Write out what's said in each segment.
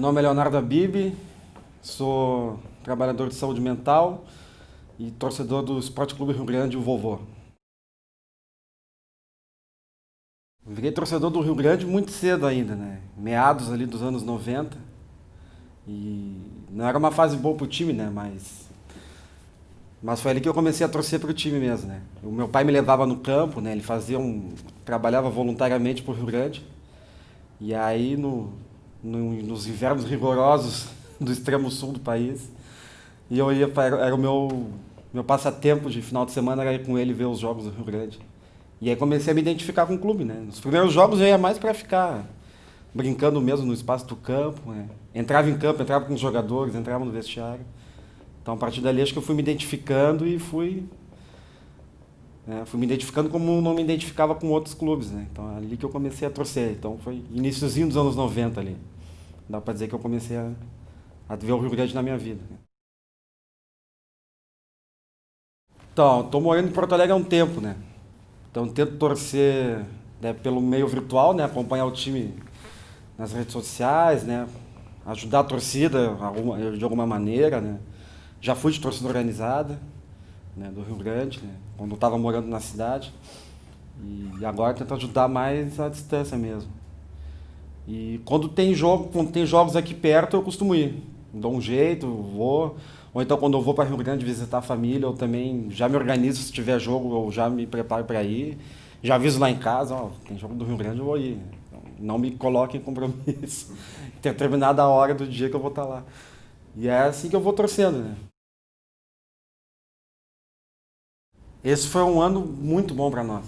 Meu nome é Leonardo Abib, sou trabalhador de saúde mental e torcedor do Esporte Clube Rio Grande, o Vovô. Virei torcedor do Rio Grande muito cedo ainda, né? Meados ali dos anos 90. E não era uma fase boa pro time, né? Mas foi ali que eu comecei a torcer pro time mesmo, né? O meu pai me levava no campo, né? Ele trabalhava voluntariamente pro Rio Grande. E aí nos invernos rigorosos do extremo sul do país, e eu ia para, era o meu passatempo de final de semana era ir com ele ver os jogos do Rio Grande. E aí comecei a me identificar com o clube, né? Nos primeiros jogos eu ia mais para ficar brincando mesmo no espaço do campo, né? Entrava em campo, entrava com os jogadores, entrava no vestiário. Então a partir dali acho que eu fui me identificando e fui me identificando como não me identificava com outros clubes, né? Então é ali que eu comecei a torcer. Então foi iniciozinho dos anos 90 ali. Dá para dizer que eu comecei a ver o Rio Grande na minha vida. Então, tô morando em Porto Alegre há um tempo, né? Então tento torcer, né, pelo meio virtual, né? Acompanhar o time nas redes sociais, né? Ajudar a torcida de alguma maneira, né? Já fui de torcida organizada, né, do Rio Grande, né? Quando eu estava morando na cidade. E agora tento ajudar mais à distância mesmo. E quando tem jogos aqui perto, eu costumo ir. Dou um jeito, vou. Ou então quando eu vou para Rio Grande visitar a família, eu também já me organizo, se tiver jogo, eu já me preparo para ir. Já aviso lá em casa, ó, tem jogo do Rio Grande, eu vou ir. Então, não me coloque em compromisso. Tem determinada hora do dia que eu vou estar lá. E é assim que eu vou torcendo, né? Esse foi um ano muito bom para nós.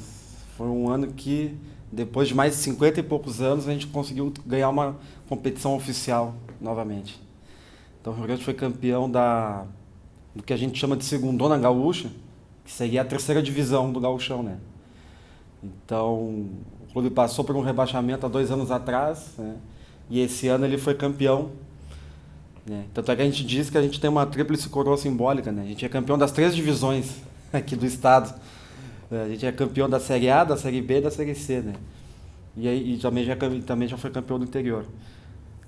Foi um ano que, depois de mais de 50 e poucos anos, a gente conseguiu ganhar uma competição oficial novamente. Então o Rio Grande foi campeão do que a gente chama de Segundona Gaúcha, que seria a terceira divisão do Gauchão, né? Então o clube passou por um rebaixamento há 2 anos atrás, né? E esse ano ele foi campeão, né? Tanto é que a gente diz que a gente tem uma tríplice coroa simbólica, né? A gente é campeão das três divisões aqui do estado. A gente é campeão da Série A, da Série B e da Série C, né? E aí também já foi campeão do interior.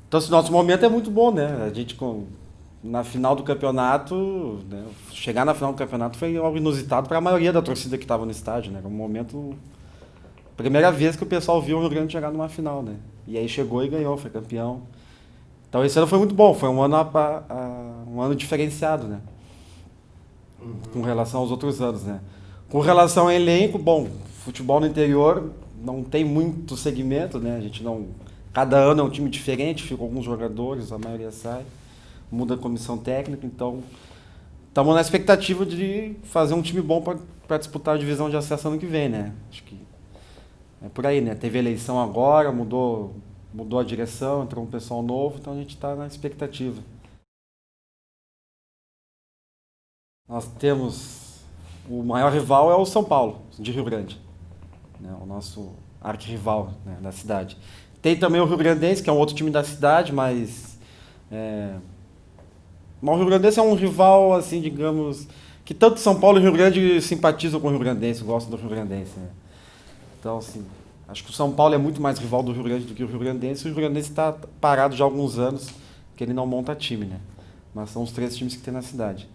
Então, esse nosso momento é muito bom, né? Na final do campeonato, né? Chegar na final do campeonato foi algo inusitado para a maioria da torcida que estava no estádio, né? Era um momento, primeira vez que o pessoal viu o Rio Grande chegar numa final, né? E aí chegou e ganhou, foi campeão. Então esse ano foi muito bom, foi um ano diferenciado, né? Com relação aos outros anos, né? Com relação ao elenco, bom, futebol no interior não tem muito segmento, né? A gente não. Cada ano é um time diferente, ficam alguns jogadores, a maioria sai, muda a comissão técnica, então estamos na expectativa de fazer um time bom para disputar a divisão de acesso ano que vem, né? Acho que é por aí, né? Teve eleição agora, mudou a direção, entrou um pessoal novo, então a gente está na expectativa. Nós temos o maior rival é o São Paulo, de Rio Grande, né? O nosso arquirrival, né, da cidade. Tem também o Rio Grandense, que é um outro time da cidade, é, mas o Rio Grandense é um rival, assim, digamos, que tanto São Paulo e Rio Grande simpatizam com o Rio Grandense, gostam do Rio Grandense, né? Então, assim, acho que o São Paulo é muito mais rival do Rio Grande do que o Rio Grandense, e o Rio Grandense está parado já há alguns anos, que ele não monta time, né? Mas são os três times que tem na cidade.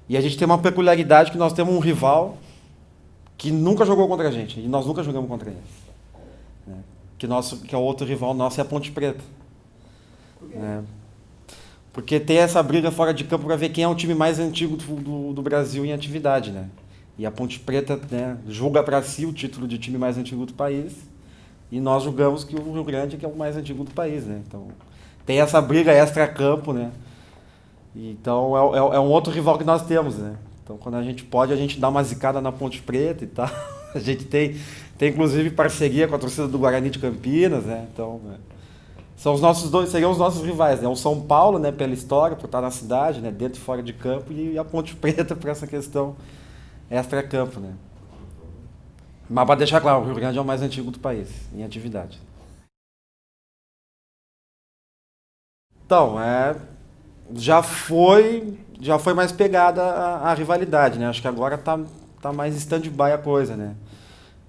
E a gente tem uma peculiaridade que nós temos um rival que nunca jogou contra a gente, e nós nunca jogamos contra ele, né? Que é o outro rival nosso é a Ponte Preta, né? Porque tem essa briga fora de campo para ver quem é o time mais antigo do Brasil em atividade, né? E a Ponte Preta, né, julga para si o título de time mais antigo do país, e nós julgamos que o Rio Grande que é o mais antigo do país, né? Então tem essa briga extra-campo, né? Então é um outro rival que nós temos, né? Então quando a gente pode, a gente dá uma zicada na Ponte Preta e tal. A gente tem inclusive parceria com a torcida do Guarani de Campinas, né? Então, seriam os nossos rivais, né? O São Paulo, né, pela história, por estar na cidade, né, dentro e fora de campo, e a Ponte Preta por essa questão extra-campo, né? Mas para deixar claro, o Rio Grande é o mais antigo do país, em atividade. Então, já foi mais pegada a rivalidade, né? Acho que agora tá mais stand-by a coisa, né?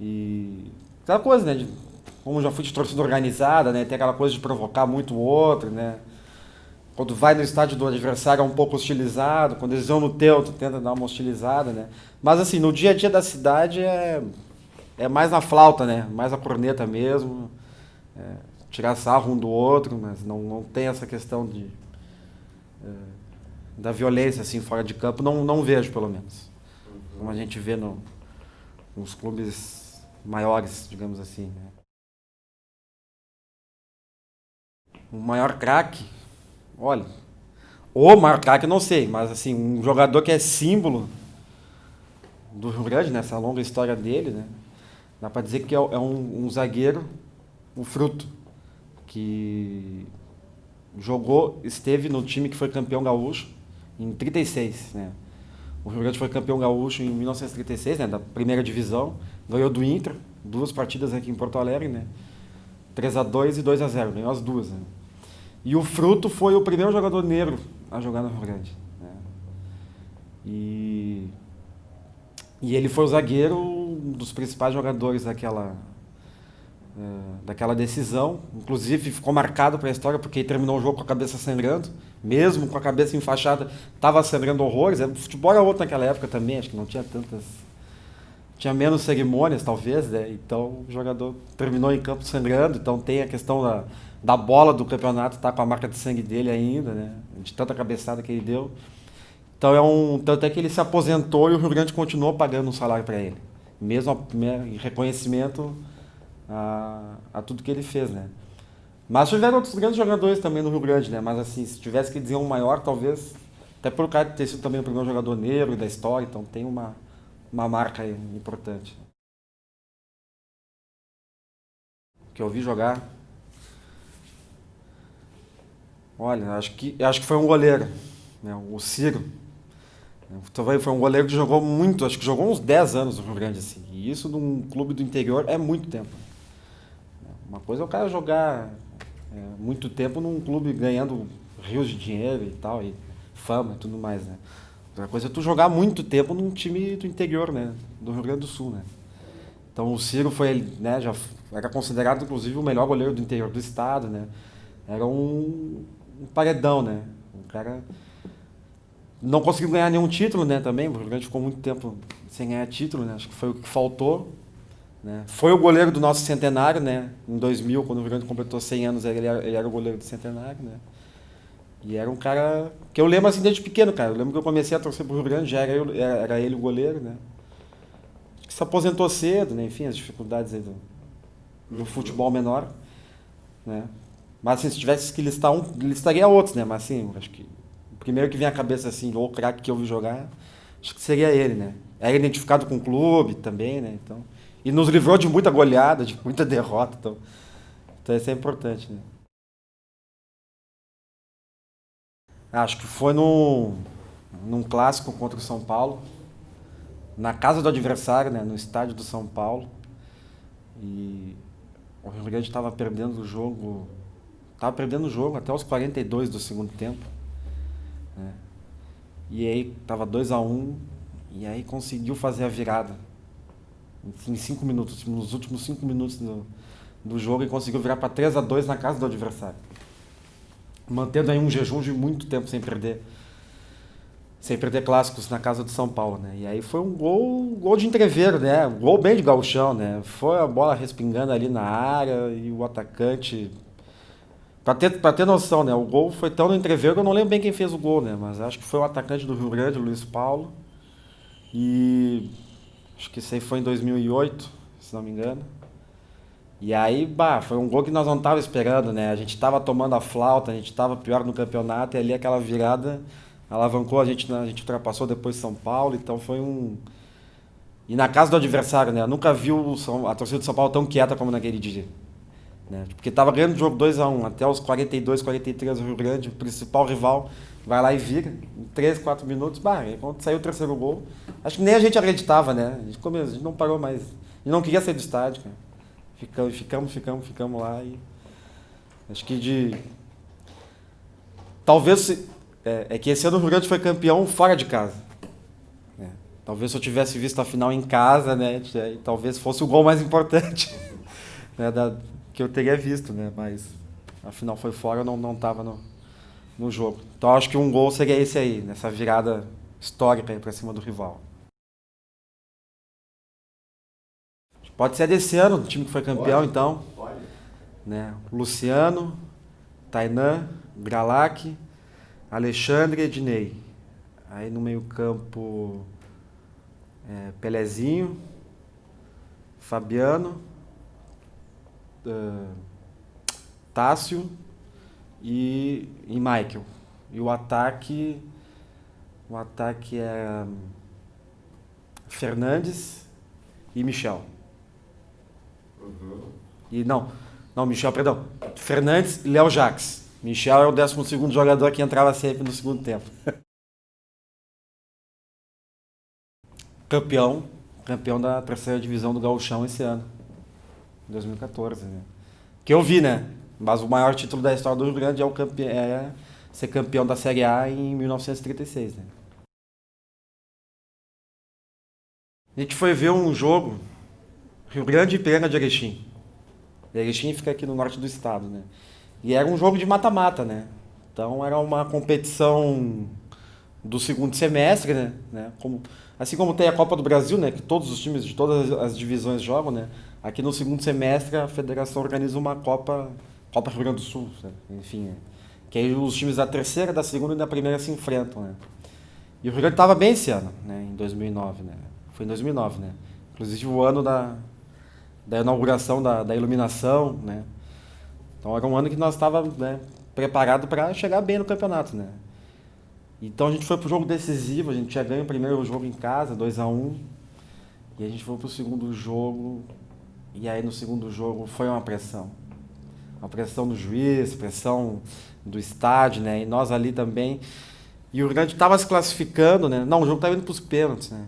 E aquela coisa, né? Como já fui de torcida organizada, né? Tem aquela coisa de provocar muito o outro, né? Quando vai no estádio do adversário é um pouco hostilizado, quando eles vão no teu, tu tenta dar uma hostilizada, né? Mas assim, no dia a dia da cidade é mais na flauta, né? Mais a corneta mesmo, tirar sarro um do outro, mas não tem essa questão da violência assim fora de campo, não vejo pelo menos. Como a gente vê nos clubes maiores, digamos assim, né? O maior craque, olha, o maior craque eu não sei, mas assim, um jogador que é símbolo do Rio Grande, nessa longa história dele, né? Dá pra dizer que é um zagueiro, um fruto, que esteve no time que foi campeão gaúcho em 36, né? O Rio Grande foi campeão gaúcho em 1936, né, da primeira divisão, ganhou do Inter, duas partidas aqui em Porto Alegre, né? 3-2 e 2-0, ganhou as duas, né? E o Fruto foi o primeiro jogador negro a jogar no Rio Grande, né? E, e ele foi o zagueiro, um dos principais jogadores daquela decisão. Inclusive ficou marcado para a história porque ele terminou o jogo com a cabeça sangrando, mesmo com a cabeça enfaixada, estava sangrando horrores. O futebol era outro naquela época também, acho que não tinha tantas. Tinha menos cerimônias, talvez, né? Então o jogador terminou em campo sangrando. Então tem a questão da bola do campeonato, tá com a marca de sangue dele ainda, né? De tanta cabeçada que ele deu. Então tanto é que ele se aposentou e o Rio Grande continuou pagando um salário para ele, mesmo em reconhecimento a tudo que ele fez, né? Mas tiveram outros grandes jogadores também no Rio Grande, né? Mas assim, se tivesse que dizer um maior, talvez, até por cara de ter sido também o primeiro jogador negro da história, então tem uma marca aí importante. Que eu vi jogar, olha, acho que foi um goleiro, né? O Ciro. Também foi um goleiro que jogou muito, acho que jogou uns 10 anos no Rio Grande, assim. E isso num clube do interior é muito tempo. Uma coisa é o cara jogar muito tempo num clube ganhando rios de dinheiro e tal, e fama e tudo mais, né? Outra coisa é tu jogar muito tempo num time do interior, né? Do Rio Grande do Sul, né? Então o Ciro foi, né, já era considerado inclusive o melhor goleiro do interior do estado, né? Era um paredão, né? Um cara não conseguiu ganhar nenhum título, né, também. O Rio Grande ficou muito tempo sem ganhar título, né? Acho que foi o que faltou, né? Foi o goleiro do nosso centenário, né? Em 2000, quando o Rio Grande completou 100 anos, ele era o goleiro do centenário, né? E era um cara que eu lembro assim desde pequeno, cara. Eu lembro que eu comecei a torcer pro Rio Grande, já era ele o goleiro, né? Que se aposentou cedo, né? Enfim, as dificuldades aí do futebol menor, né? Mas assim, se tivesse que listar um, listaria outros, né? Mas assim, acho que o primeiro que vem à cabeça assim, ou o craque que eu vi jogar, acho que seria ele, né? Era identificado com o clube também, né? Então, e nos livrou de muita goleada, de muita derrota, então isso é importante, né? Acho que foi num clássico contra o São Paulo, na casa do adversário, né? No estádio do São Paulo. E o Rio Grande estava perdendo o jogo. Tava perdendo o jogo até os 42 do segundo tempo, né? E aí tava 2-1 e aí conseguiu fazer a virada em 5 minutos, nos últimos 5 minutos do jogo, e conseguiu virar para 3-2 na casa do adversário. Mantendo aí um jejum de muito tempo sem perder clássicos na casa do São Paulo, né? E aí foi um gol de entreveiro, né? Um gol bem de gauchão, né? Foi a bola respingando ali na área e o atacante. Pra ter noção, né? O gol foi tão no entreveiro que eu não lembro bem quem fez o gol, né? Mas acho que foi o atacante do Rio Grande, o Luiz Paulo. E acho que isso aí foi em 2008, se não me engano. E aí, bah, foi um gol que nós não tava esperando, né? A gente tava tomando a flauta, a gente tava pior no campeonato, e ali aquela virada alavancou a gente, a gente ultrapassou depois São Paulo, então foi um. E na casa do adversário, né? Eu nunca vi a torcida do São Paulo tão quieta como naquele dia, né? Porque tava ganhando o jogo 2-1 até os 42, 43, o Rio Grande, o principal rival, vai lá e vira, em 3, 4 minutos, bah, e quando saiu o terceiro gol, acho que nem a gente acreditava, né? A gente não parou mais, a gente não queria sair do estádio, cara. Ficamos lá e acho que talvez é que esse ano o Rio Grande foi campeão fora de casa, né? Talvez se eu tivesse visto a final em casa, né, talvez fosse o gol mais importante, né, que eu teria visto, né? Mas a final foi fora, eu não estava no jogo. Então acho que um gol seria esse aí, nessa virada histórica aí pra cima do rival. Pode ser desse ano, o time que foi campeão, então. Pode. Né? Luciano, Tainan, Gralac, Alexandre e Ednei. Aí no meio-campo, Pelezinho, Fabiano, Tássio e Michael. E o ataque é Fernandes e Michel. Uhum. E não, Michel, perdão. Fernandes e Léo Jacques. Michel é o 12º jogador que entrava sempre no segundo tempo. Campeão da terceira divisão do Gauchão esse ano, 2014, né? Que eu vi, né? Mas o maior título da história do Rio Grande é ser campeão da Série A em 1936, né? A gente foi ver um jogo, Rio Grande e Ipiranga de Erechim. Erechim fica aqui no norte do estado, né? E era um jogo de mata-mata, né? Então era uma competição do segundo semestre, né? Assim como tem a Copa do Brasil, né? Que todos os times de todas as divisões jogam, né? Aqui no segundo semestre a federação organiza uma Copa Rio Grande do Sul, sabe? Enfim, que aí os times da terceira, da segunda e da primeira se enfrentam, né? E o Rio Grande estava bem esse ano, né? Em 2009, né? Foi em 2009, né? Inclusive o ano da inauguração da iluminação, né? Então era um ano que nós estávamos, né, preparado para chegar bem no campeonato, né? Então a gente foi pro jogo decisivo, a gente tinha ganho o primeiro jogo em casa, 2-1, e a gente foi pro segundo jogo, e aí no segundo jogo foi uma pressão. Uma pressão do juiz, pressão do estádio, né? E nós ali também. E o Rio Grande estava se classificando, né? Não, o jogo estava indo pros pênaltis, né?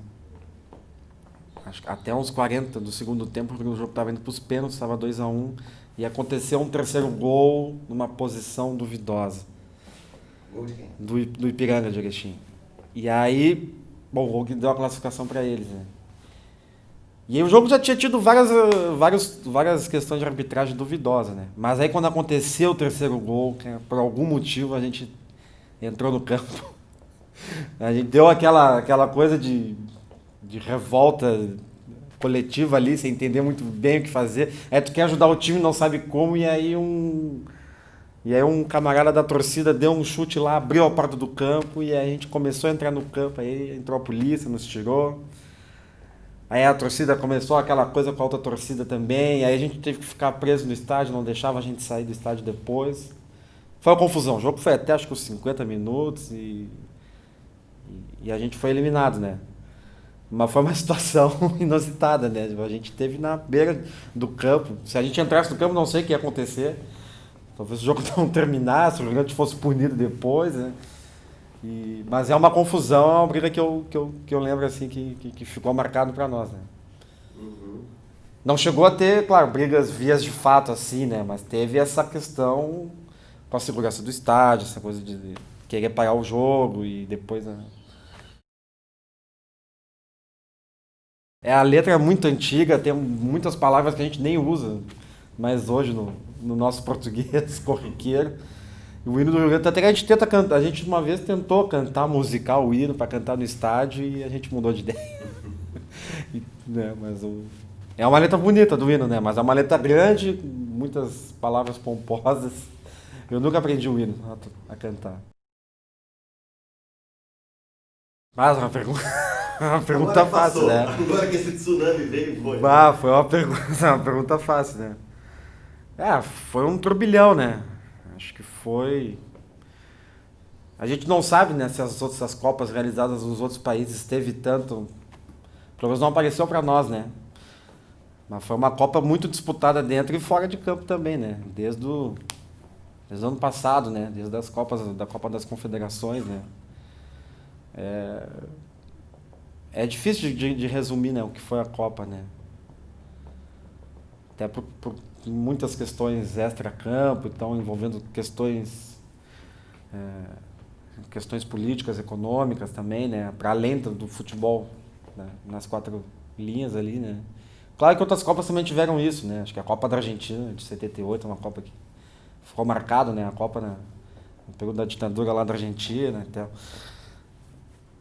Acho que até uns 40 do segundo tempo, o jogo estava indo pros pênaltis, estava 2-1, e aconteceu um terceiro gol numa posição duvidosa. Gol de quem? Do Ipiranga de Erechim. E aí, bom, o Rogue deu a classificação para eles, né? E aí o jogo já tinha tido várias questões de arbitragem duvidosas, né? Mas aí quando aconteceu o terceiro gol, cara, por algum motivo a gente entrou no campo. A gente deu aquela coisa de revolta coletiva ali, sem entender muito bem o que fazer. Aí tu quer ajudar o time, não sabe como, e aí um camarada da torcida deu um chute lá, abriu a porta do campo, e aí a gente começou a entrar no campo, aí entrou a polícia, nos tirou. Aí a torcida começou aquela coisa com a outra torcida também, aí a gente teve que ficar preso no estádio, não deixava a gente sair do estádio depois. Foi uma confusão, o jogo foi até acho que os 50 minutos e a gente foi eliminado, né? Mas foi uma situação inusitada, né? A gente teve na beira do campo. Se a gente entrasse no campo, não sei o que ia acontecer. Talvez o jogo não terminasse, o Rio Grande fosse punido depois, né? Mas é uma confusão, é uma briga que eu lembro assim que ficou marcado para nós, né? Uhum. Não chegou a ter, claro, brigas vias de fato assim, né? Mas teve essa questão com a segurança do estádio, essa coisa de querer parar o jogo e depois, né? A letra é muito antiga, tem muitas palavras que a gente nem usa mais hoje no nosso português corriqueiro. O hino do Rio Grande, até que a gente tenta cantar, a gente uma vez tentou cantar musical o hino para cantar no estádio e a gente mudou de ideia. Né, é uma letra bonita do hino, né? Mas é uma letra grande, muitas palavras pomposas. Eu nunca aprendi o hino a cantar. Mas uma pergunta Agora fácil, passou. né? Agora que esse tsunami veio, foi. Foi uma pergunta, uma pergunta fácil, né? Foi um turbilhão, né? Acho que foi. A gente não sabe, né, se as outras Copas realizadas nos outros países teve tanto. Pelo menos não apareceu para nós, né? Mas foi uma Copa muito disputada dentro e fora de campo também, né? Desde o ano passado, né? Desde as Copas, da Copa das Confederações, né? É difícil de resumir, né, o que foi a Copa, né? Até por muitas questões extra-campo, então envolvendo questões políticas, econômicas também, né? Para além do futebol, né? Nas quatro linhas ali, né? Claro que outras Copas também tiveram isso, né? Acho que a Copa da Argentina de 78 é uma Copa que ficou marcada, né? A Copa no período da ditadura lá da Argentina e tal.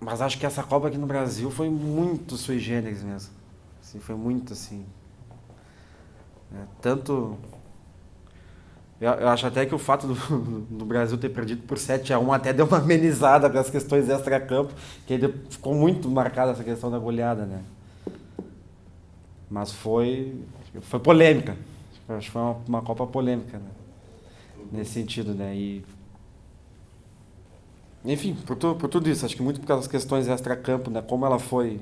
Mas acho que essa Copa aqui no Brasil foi muito sui generis mesmo. Assim, foi muito assim. Tanto. Eu acho até que o fato do Brasil ter perdido por 7-1 até deu uma amenizada com as questões extra-campo, que aí ficou muito marcada essa questão da goleada, né? Mas foi polêmica. Acho que foi uma Copa polêmica, né? Nesse sentido, né? Enfim, por tudo isso, acho que muito por causa das questões extra-campo, né? Como ela foi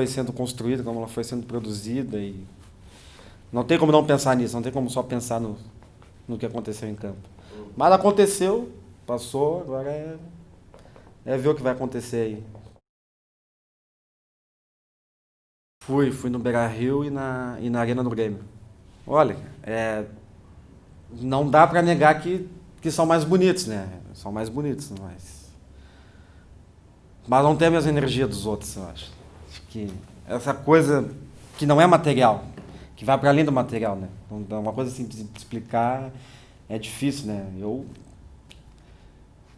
sendo construída, como ela foi sendo produzida e não tem como não pensar nisso, não tem como só pensar no que aconteceu em campo. Mas aconteceu, passou, agora é ver o que vai acontecer aí. Fui no Beira-Rio e na Arena do Grêmio. Olha, não dá pra negar que são mais bonitos, né? São mais bonitos, mas não tem a mesma energia dos outros, eu acho. Acho que essa coisa que não é material, que vai para além do material, né? Então, uma coisa assim de explicar é difícil, né?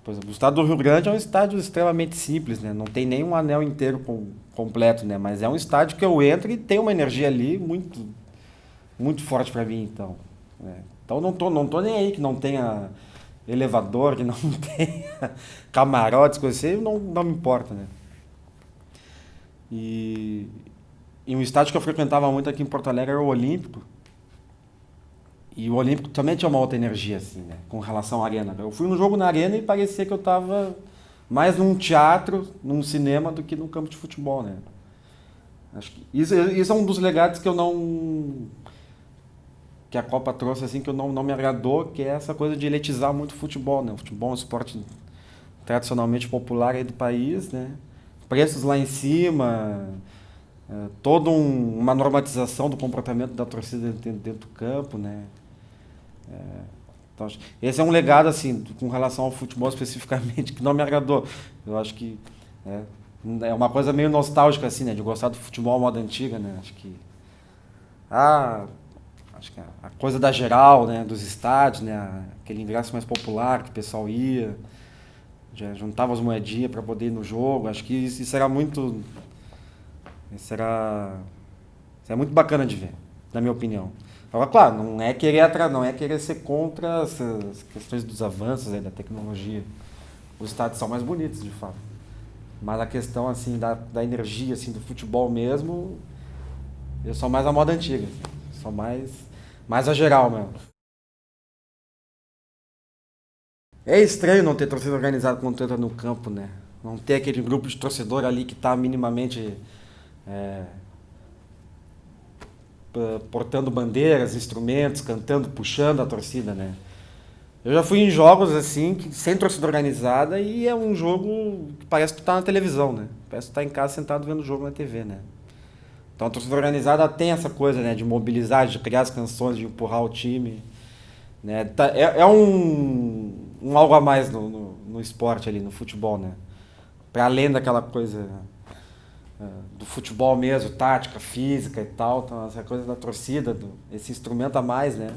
Por exemplo, o estado do Rio Grande é um estádio extremamente simples, né? Não tem nem um anel inteiro completo, né? Mas é um estádio que eu entro e tem uma energia ali muito, muito forte para mim, então. Né? Então não tô nem aí que não tenha elevador, que não tenha camarotes, coisas assim, não me importa, né? E, e um estádio que eu frequentava muito aqui em Porto Alegre era o Olímpico. E o Olímpico também tinha uma outra energia, assim, né? Com relação à arena. Eu fui no jogo na arena e parecia que eu estava mais num teatro, num cinema, do que num campo de futebol, né? Acho que isso é um dos legados que eu não... que a Copa trouxe, assim, que eu não me agradou, que é essa coisa de eletizar muito o futebol, né? O futebol é um esporte tradicionalmente popular aí do país, né? Preços lá em cima, toda uma normatização do comportamento da torcida dentro do campo, né? Então, esse é um legado, assim, com relação ao futebol especificamente, que não me agradou. Eu acho que é, é uma coisa meio nostálgica, assim, né? De gostar do futebol à moda antiga, né? Ah, acho que a coisa da geral, né? Dos estádios, né? Aquele ingresso mais popular que o pessoal ia, já juntava as moedinhas para poder ir no jogo. Acho que isso era muito... Isso é muito bacana de ver, na minha opinião. Agora, claro, não é querer ser contra essas questões dos avanços aí, da tecnologia. Os estádios são mais bonitos, de fato. Mas a questão assim da energia assim do futebol mesmo, eu sou mais a moda antiga, assim. Sou mais a geral mesmo. É estranho não ter torcida organizada quando tu entra no campo, né? Não ter aquele grupo de torcedor ali que tá minimamente é, portando bandeiras, instrumentos, cantando, puxando a torcida, né? Eu já fui em jogos assim, sem torcida organizada, e é um jogo que parece que tu tá na televisão, né? Parece que tu tá em casa sentado vendo o jogo na TV, né? Então a torcida organizada tem essa coisa, né? De mobilizar, de criar as canções, de empurrar o time, né? É um algo a mais no esporte ali, no futebol, né? Para além daquela coisa do futebol mesmo, tática, física e tal, então essa coisa da torcida, esse instrumento a mais, né?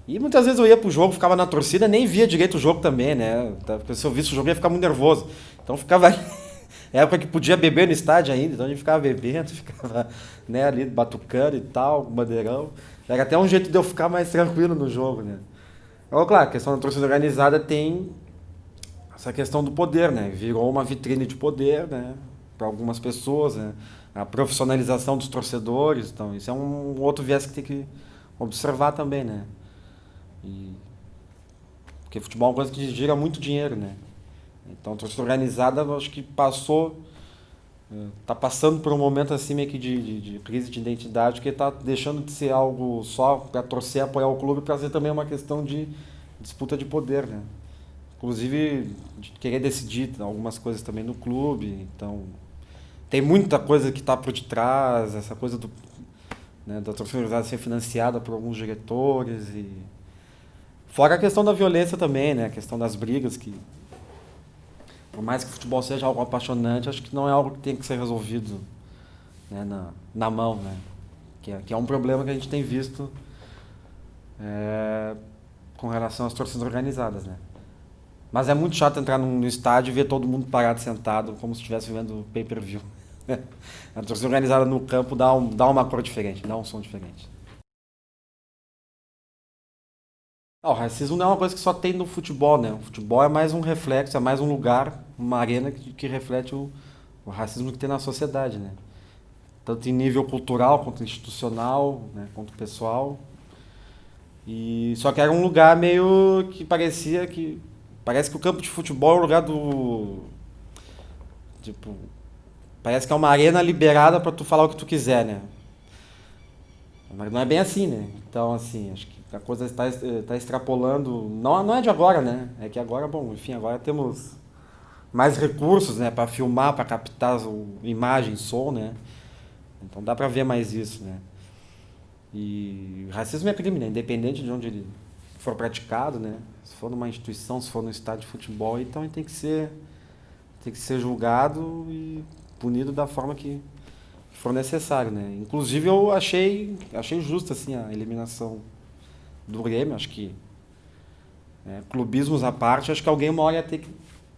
E muitas vezes eu ia pro jogo, ficava na torcida, nem via direito o jogo também, né? Porque se eu visse o jogo eu ia ficar muito nervoso. Então ficava ali, época que podia beber no estádio ainda, então a gente ficava bebendo, ficava, né, ali batucando e tal, bandeirão. Era até um jeito de eu ficar mais tranquilo no jogo, né? Agora, claro, a questão da torcida organizada tem essa questão do poder, né? Virou uma vitrine de poder, né? Para algumas pessoas, né? A profissionalização dos torcedores, então isso é um outro viés que tem que observar também, né? E, porque futebol é uma coisa que gira muito dinheiro, né? Então a torcida organizada, eu acho que tá passando por um momento assim meio que de crise de identidade, que tá deixando de ser algo só para torcer, apoiar o clube, para ser também uma questão de disputa de poder, né? Inclusive de querer decidir algumas coisas também no clube. Então tem muita coisa que está por detrás, essa coisa né, da torcida organizada ser financiada por alguns diretores e fora a questão da violência também, né? A questão das brigas, que por mais que o futebol seja algo apaixonante, acho que não é algo que tem que ser resolvido, né, na mão, né? Que é um problema que a gente tem visto com relação às torcidas organizadas, né? Mas é muito chato entrar no estádio e ver todo mundo parado, sentado, como se estivesse vendo pay-per-view. A torcida organizada no campo dá uma cor diferente, dá um som diferente. O racismo não é uma coisa que só tem no futebol, né? O futebol é mais um reflexo, é mais um lugar, uma arena que reflete o racismo que tem na sociedade, né? Tanto em nível cultural, quanto institucional, né? Quanto pessoal. E só que era um lugar meio que parece que o campo de futebol é o lugar do tipo, parece que é uma arena liberada para tu falar o que tu quiser, né? Mas não é bem assim, né? Então, assim, acho que a coisa está extrapolando. Não é de agora, né? É que agora, bom, enfim, agora temos mais recursos, né? Para filmar, para captar imagem, som, né? Então dá para ver mais isso, né? E racismo é crime, né? Independente de onde ele for praticado, né? Se for numa instituição, se for no estádio de futebol, então ele tem que ser julgado e punido da forma que for necessário, né? Inclusive eu achei justa assim a eliminação do Grêmio, acho que clubismos à parte, acho que alguém uma hora ia ter que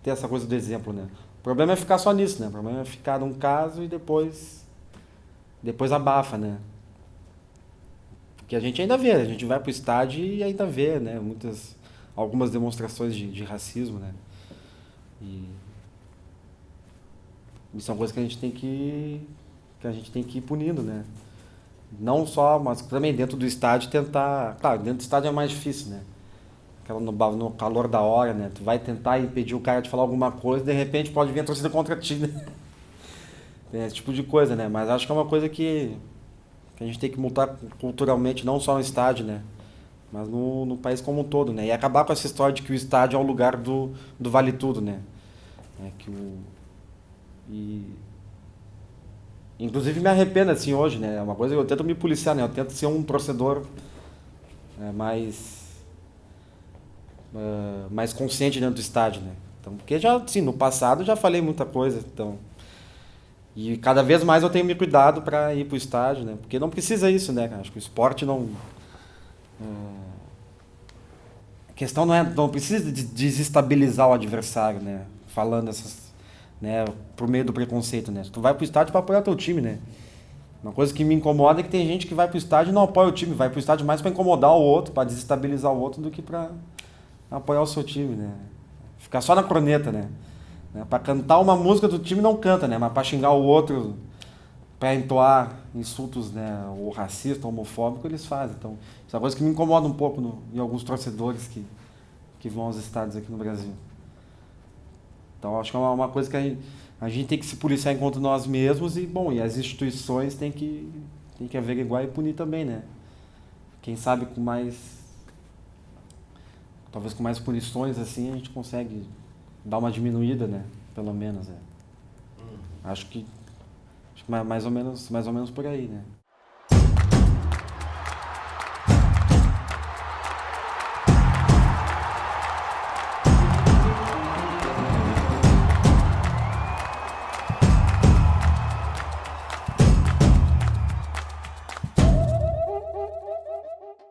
ter essa coisa do exemplo, né? O problema é ficar só nisso, né? O problema é ficar num caso e depois abafa, né? Porque a gente ainda vê, a gente vai pro estádio e ainda vê, né? Algumas demonstrações de racismo, né? E, e são coisas que a gente tem que ir punindo, né? Não só, mas também dentro do estádio tentar. Claro, dentro do estádio é mais difícil, né? Aquela no calor da hora, né? Tu vai tentar impedir o cara de falar alguma coisa, de repente pode vir a torcida contra ti, né? É esse tipo de coisa, né? Mas acho que é uma coisa que a gente tem que mudar culturalmente, não só no estádio, né? Mas no país como um todo, né? E acabar com essa história de que o estádio é o lugar do vale tudo, né? É que e inclusive me arrependo assim hoje, né? É uma coisa que eu tento me policiar, né? Eu tento ser um torcedor mais consciente dentro do estádio, né? Então, porque já, sim, no passado já falei muita coisa, então. E cada vez mais eu tenho me cuidado para ir pro estádio, né? Porque não precisa isso, né, cara? Acho que o esporte não. A questão não precisa desestabilizar o adversário, né? Falando essas, né, por meio do preconceito, né? Tu vai pro estádio para apoiar teu time, né? Uma coisa que me incomoda é que tem gente que vai pro estádio e não apoia o time, vai pro estádio mais para incomodar o outro, para desestabilizar o outro do que para apoiar o seu time, né? Ficar só na corneta, né? Para cantar uma música do time não canta, né? Mas para xingar o outro, para entoar insultos, né, ou racista, homofóbico, eles fazem. Então, isso é uma coisa que me incomoda um pouco em alguns torcedores que vão aos estádios aqui no Brasil. Então, acho que é uma coisa que a gente tem que se policiar enquanto nós mesmos e, bom, e as instituições têm que averiguar e punir também, né? Quem sabe talvez com mais punições, assim, a gente consegue dar uma diminuída, né? Pelo menos, Acho que mais ou menos por aí, né?